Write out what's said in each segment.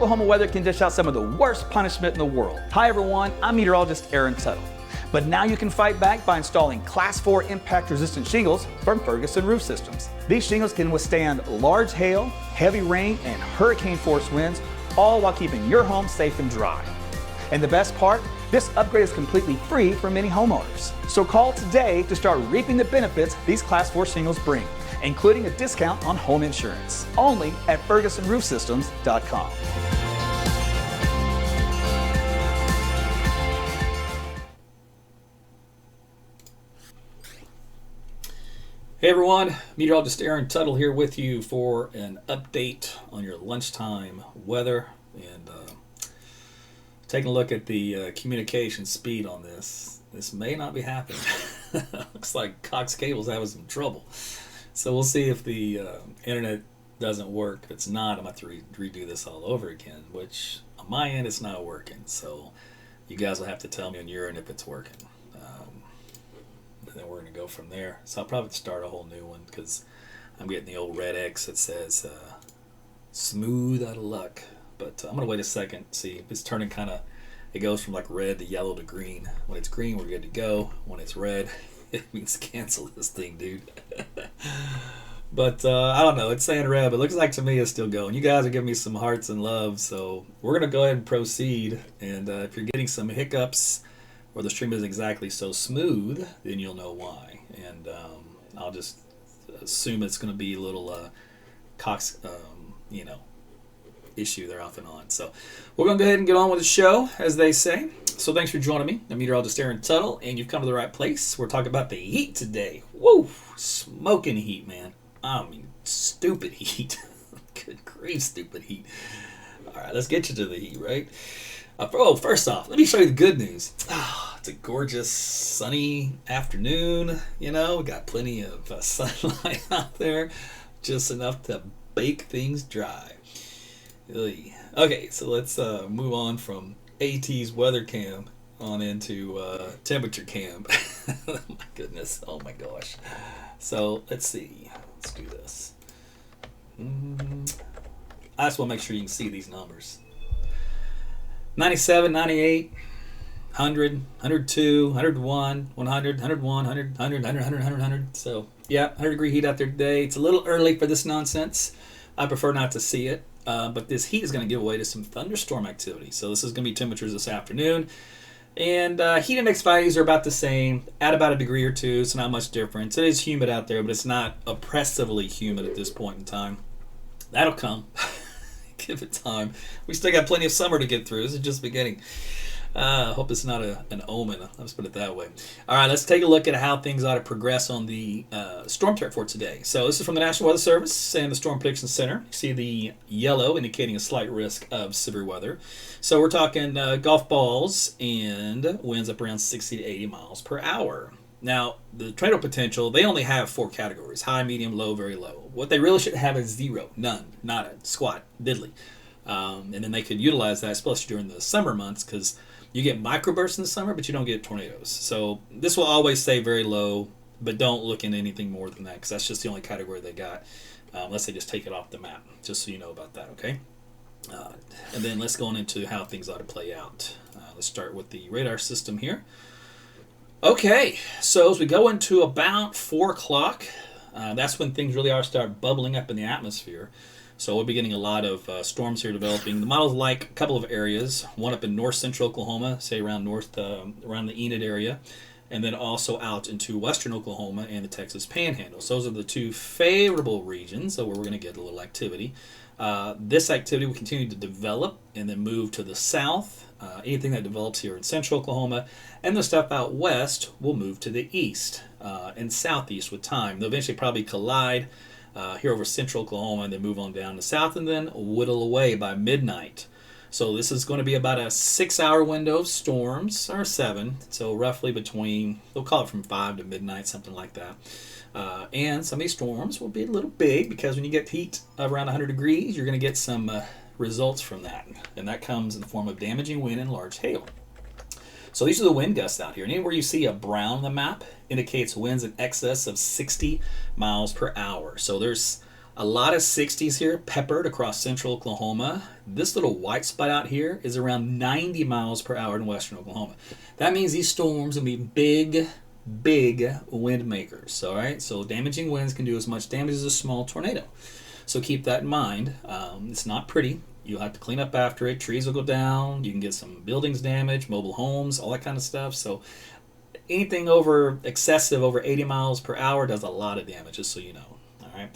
Oklahoma weather can dish out some of the worst punishment in the world. Hi everyone, I'm meteorologist Tuttle. But now you can fight back by installing Class 4 impact-resistant shingles from Ferguson Roof Systems. These shingles can withstand large hail, heavy rain, and hurricane-force winds, all while keeping your home safe and dry. And the best part? This upgrade is completely free for many homeowners. So call today to start reaping the benefits these Class 4 shingles bring, including a discount on home insurance. Only at FergusonRoofSystems.com. Hey everyone, Meteorologist Tuttle here with you for an update on your lunchtime weather, and taking a look at the communication speed on this. This may not be happening. Looks like Cox Cable's having some trouble. So we'll see if the internet doesn't work. If it's not, I'm going to have to redo this all over again, which on my end it's not working. So you guys will have to tell me on your end if it's working. And then we're going to go from there. So I'll probably start a whole new one because I'm getting the old red X that says smooth out of luck. But I'm going to wait a second, see if it's turning kind of, it goes from like red to yellow to green. When it's green, we're good to go. When it's red, it means cancel this thing, dude. But I don't know, it's saying red, but it looks like to me it's still going. You guys are giving me some hearts and love, so we're going to go ahead and proceed. And if you're getting some hiccups, or the stream isn't exactly so smooth, then you'll know why. And I'll just assume it's going to be a little Cox, issue there off and on. So we're going to go ahead and get on with the show, as they say. So thanks for joining me. I'm meteorologist Tuttle, and you've come to the right place. We're talking about the heat today. Woo! Smoking heat, man. I mean, stupid heat. Good grief, stupid heat. All right, let's get you to the heat, right? First off, let me show you the good news. It's a gorgeous, sunny afternoon. You know, we got plenty of sunlight out there, just enough to bake things dry. Okay, so let's move on from AT's weather cam on into temperature cam. Oh my goodness, oh my gosh. So let's see, let's do this. I just want to make sure you can see these numbers. 97, 98, 100, 102, 101, 100, 101, 100, 100, 100, 100, 100, 100. So, yeah, 100 degree heat out there today. It's a little early for this nonsense. I prefer not to see it. But this heat is going to give way to some thunderstorm activity. So this is going to be temperatures this afternoon. And heat index values are about the same, at about a degree or two. It's not much difference. It is humid out there, but it's not oppressively humid at this point in time. That'll come. Give it time. We still got plenty of summer to get through. This is just beginning. Hope it's not an omen. Let's put it that way. All right, let's take a look at how things ought to progress on the storm threat for today. So this is from the National Weather Service and the Storm Prediction Center. You see the yellow indicating a slight risk of severe weather. So we're talking golf balls and winds up around 60 to 80 miles per hour. Now, the tornado potential, they only have 4 categories: high, medium, low, very low. What they really should have is 0, none, nada, squat, diddly. And then they could utilize that, especially during the summer months, because you get microbursts in the summer, but you don't get tornadoes. So this will always say very low, but don't look into anything more than that, because that's just the only category they got, unless they just take it off the map, just so you know about that, okay? And then let's go on into how things ought to play out. Let's start with the radar system here. Okay, so as we go into about 4 o'clock, that's when things really are start bubbling up in the atmosphere. So we'll be getting a lot of storms here developing. The model's like a couple of areas, one up in north central Oklahoma, say around around the Enid area, and then also out into western Oklahoma and the Texas Panhandle. So those are the 2 favorable regions where we're going to get a little activity. This activity will continue to develop and then move to the south. Anything that develops here in central Oklahoma, and the stuff out west will move to the east and southeast with time. They'll eventually probably collide here over central Oklahoma and then move on down to south and then whittle away by midnight. So this is going to be about a 6-hour window of storms, or 7, so roughly between, we'll call it from 5 to midnight, something like that. And some of these storms will be a little big, because when you get heat around 100 degrees, you're going to get some results from that, and that comes in the form of damaging wind and large hail. So these are the wind gusts out here, and anywhere you see a brown on the map indicates winds in excess of 60 miles per hour. So there's A lot of 60s here peppered across central Oklahoma. This little white spot out here is around 90 miles per hour in western Oklahoma. That means these storms will be big, big wind makers. All right, so damaging winds can do as much damage as a small tornado. So keep that in mind. It's not pretty. You'll have to clean up after it. Trees will go down. You can get some buildings damaged, mobile homes, all that kind of stuff. So anything excessive over 80 miles per hour does a lot of damage, just so you know. All right.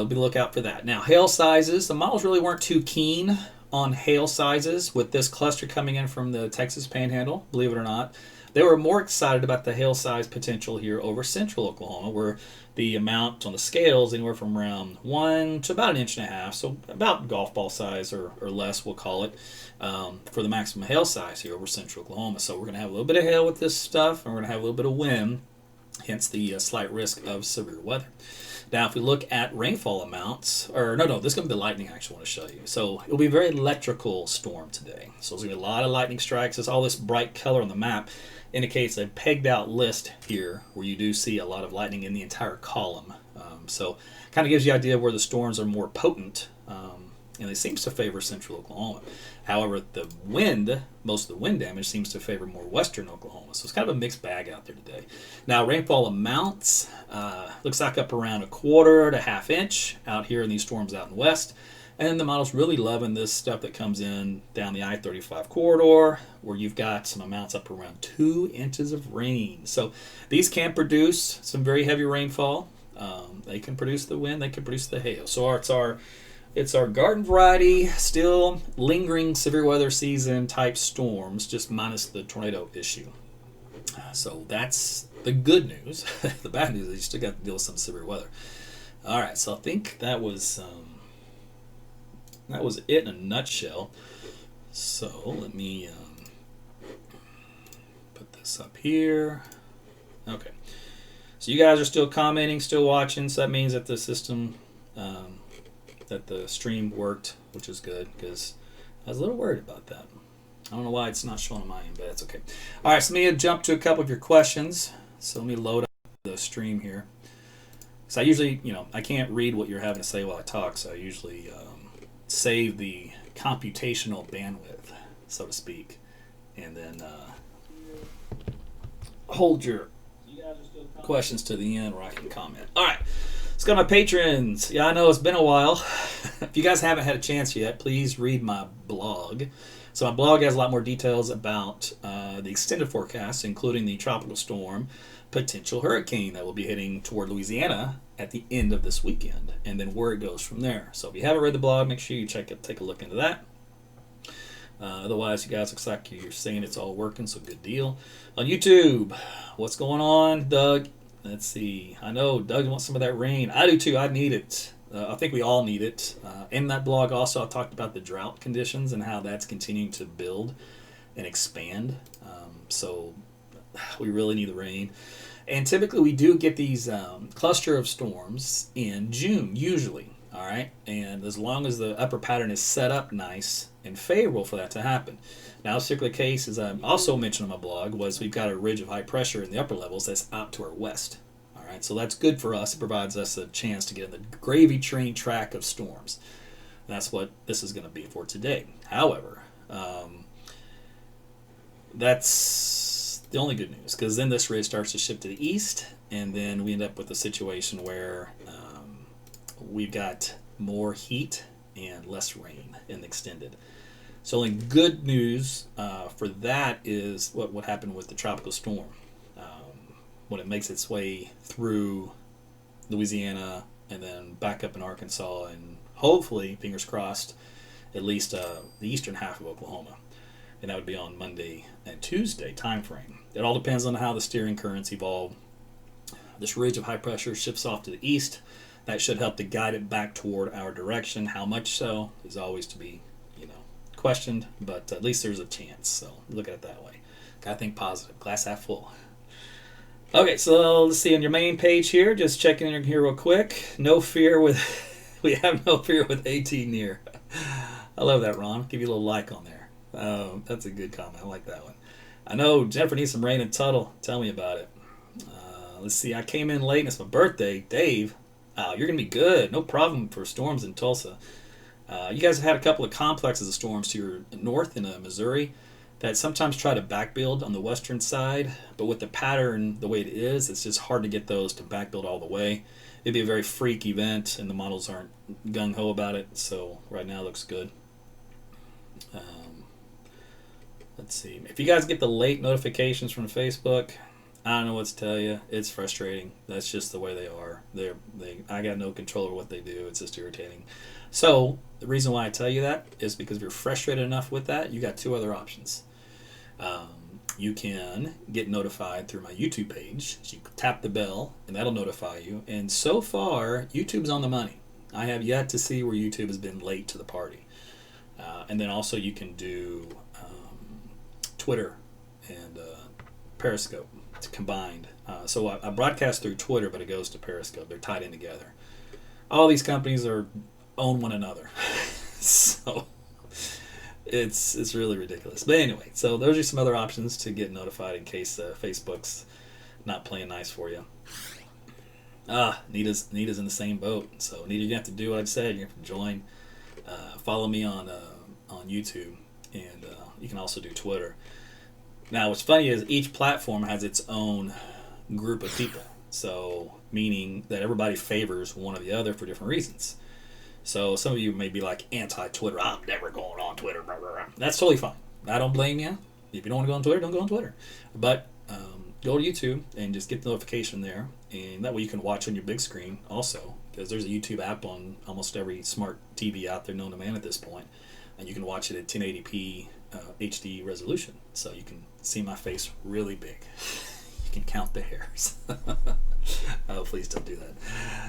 Be lookout for that. Now, hail sizes. The models really weren't too keen on hail sizes with this cluster coming in from the Texas Panhandle, believe it or not. They were more excited about the hail size potential here over central Oklahoma, where the amount on the scales anywhere from around 1 to about 1.5 inches, so about golf ball size or less, we'll call it, for the maximum hail size here over central Oklahoma. So we're going to have a little bit of hail with this stuff, and we're going to have a little bit of wind, hence the slight risk of severe weather. Now, if we look at rainfall amounts, this is going to be lightning I actually want to show you. So it'll be a very electrical storm today. So there's going to be a lot of lightning strikes. All this bright color on the map indicates a pegged out list here where you do see a lot of lightning in the entire column. So kind of gives you an idea of where the storms are more potent, and it seems to favor central Oklahoma. However, the wind, most of the wind damage seems to favor more western Oklahoma. So it's kind of a mixed bag out there today. Now, rainfall amounts looks like up around 1/4 to 1/2 inch out here in these storms out in the west. And the model's really loving this stuff that comes in down the I-35 corridor, where you've got some amounts up around 2 inches of rain. So these can produce some very heavy rainfall. They can produce the wind, they can produce the hail. So it's our garden variety, still lingering severe weather season type storms, just minus the tornado issue. So that's the good news. The bad news is you still got to deal with some severe weather. All right, so I think that was it in a nutshell. So let me put this up here. Okay. So you guys are still commenting, still watching, so that means that the system, that the stream worked, which is good, because I was a little worried about that. I don't know why it's not showing on my end, but that's okay. All right, so let me jump to a couple of your questions. So let me load up the stream here. So I usually, I can't read what you're having to say while I talk, so I usually save the computational bandwidth, so to speak, and then hold your questions to the end where I can comment. All right, let's go to my patrons. Yeah, I know it's been a while. If you guys haven't had a chance yet, please read my blog. So my blog has a lot more details about the extended forecast, including the tropical storm, potential hurricane that will be heading toward Louisiana at the end of this weekend, and then where it goes from there. So if you haven't read the blog, make sure you take a look into that. Otherwise, you guys, looks like you're saying it's all working, so good deal. On YouTube, what's going on, Doug? Let's see. I know Doug wants some of that rain. I do too. I need it. I think we all need it. In that blog also, I talked about the drought conditions and how that's continuing to build and expand. So we really need the rain. And typically we do get these cluster of storms in June, usually. All right, and as long as the upper pattern is set up nice and favorable for that to happen. Now, this particular case, as I also mentioned on my blog, was we've got a ridge of high pressure in the upper levels that's out to our west. All right, so that's good for us. It provides us a chance to get in the gravy train track of storms. That's what this is going to be for today. However, that's the only good news, because then this ridge starts to shift to the east, and then we end up with a situation where we've got more heat and less rain in the extended. So only good news for that is what happened with the tropical storm. When it makes its way through Louisiana and then back up in Arkansas and hopefully, fingers crossed, at least the eastern half of Oklahoma. And that would be on Monday and Tuesday time frame. It all depends on how the steering currents evolve. This ridge of high pressure shifts off to the east. That should help to guide it back toward our direction. How much so is always to be, questioned, but at least there's a chance. So look at it that way. Gotta think positive. Glass half full. Okay, so let's see on your main page here. Just checking in here real quick. No fear with, we have no fear with AT near. I love that, Ron. Give you a little like on there. That's a good comment. I like that one. I know Jennifer needs some rain in Tuttle. Tell me about it. Let's see. I came in late and it's my birthday. Dave. You're going to be good. No problem for storms in Tulsa. You guys have had a couple of complexes of storms to your north in Missouri that sometimes try to backbuild on the western side, but with the pattern the way it is, it's just hard to get those to backbuild all the way. It'd be a very freak event, and the models aren't gung-ho about it, so right now it looks good. Let's see. If you guys get the late notifications from Facebook, I don't know what to tell you. It's frustrating. That's just the way they are. I got no control over what they do. It's just irritating. So the reason why I tell you that is because if you're frustrated enough with that, you got two other options. You can get notified through my YouTube page. So you tap the bell, and that'll notify you. And so far, YouTube's on the money. I have yet to see where YouTube has been late to the party. And then also you can do Twitter and Periscope combined. So I broadcast through Twitter, but it goes to Periscope. They're tied in together. All these companies own one another. So it's really ridiculous. But anyway, so those are some other options to get notified in case Facebook's not playing nice for you. Nita's in the same boat. So Nita, you have to do what I've said. You have to join. Follow me on YouTube, and you can also do Twitter. Now, what's funny is each platform has its own group of people. So, meaning that everybody favors one or the other for different reasons. So, some of you may be like anti-Twitter. I'm never going on Twitter. Blah, blah, blah. That's totally fine. I don't blame you. If you don't want to go on Twitter, don't go on Twitter. But go to YouTube and just get the notification there. And that way you can watch on your big screen also. Because there's a YouTube app on almost every smart TV out there known to man at this point. And you can watch it at 1080p HD resolution. So you can see my face really big. You can count the hairs. Oh, please don't do that.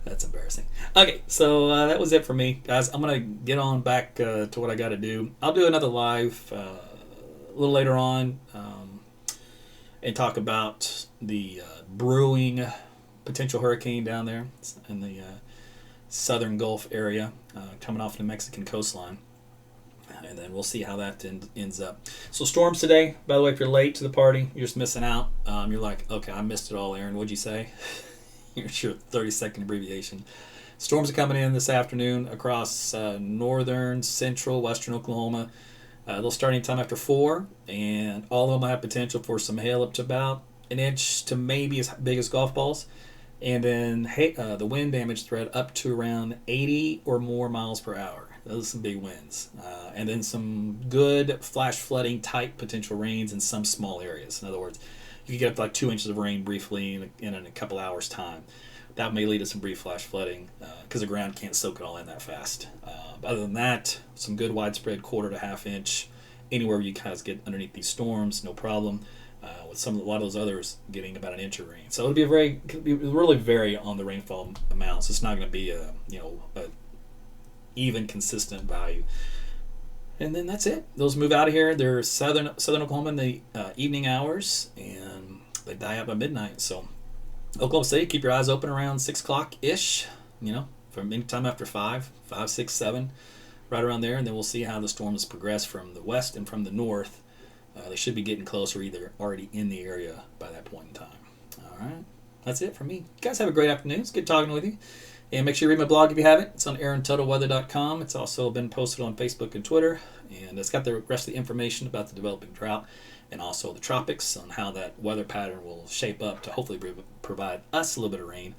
That's embarrassing. Okay, so that was it for me. Guys, I'm going to get on back to what I got to do. I'll do another live a little later on and talk about the brewing potential hurricane down there in the southern Gulf area coming off the Mexican coastline. And then we'll see how that ends up. So storms today, by the way, if you're late to the party, you're just missing out. You're like, okay, I missed it all, Aaron. What'd you say? Here's your 30-second abbreviation. Storms are coming in this afternoon across northern, central, western Oklahoma. They'll start anytime after 4, and all of them have potential for some hail up to about an inch to maybe as big as golf balls. And then the wind damage threat up to around 80 or more miles per hour. Those are some big winds. And then some good flash flooding type potential rains in some small areas. In other words, you could get up to like 2 inches of rain briefly in a couple hours' time. That may lead to some brief flash flooding because the ground can't soak it all in that fast. Other than that, some good widespread quarter to half inch anywhere you guys get underneath these storms, no problem. With a lot of those others getting about an inch of rain. So it'll really vary on the rainfall amounts. It's not going to be a even consistent value. And then that's it. Those move out of here. They're southern Oklahoma in the evening hours, and they die out by midnight. So Oklahoma City, keep your eyes open around 6 o'clock ish. From any time after 5, 6, 7, right around there, and then we'll see how the storms progress from the west and from the north. They should be getting closer, either already in the area by that point in time. All right, that's it for me. You guys have a great afternoon. It's good talking with you. And make sure you read my blog if you haven't. It's on AaronTuttleWeather.com. It's also been posted on Facebook and Twitter. And it's got the rest of the information about the developing drought and also the tropics on how that weather pattern will shape up to hopefully provide us a little bit of rain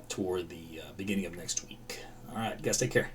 toward the beginning of next week. All right, you guys take care.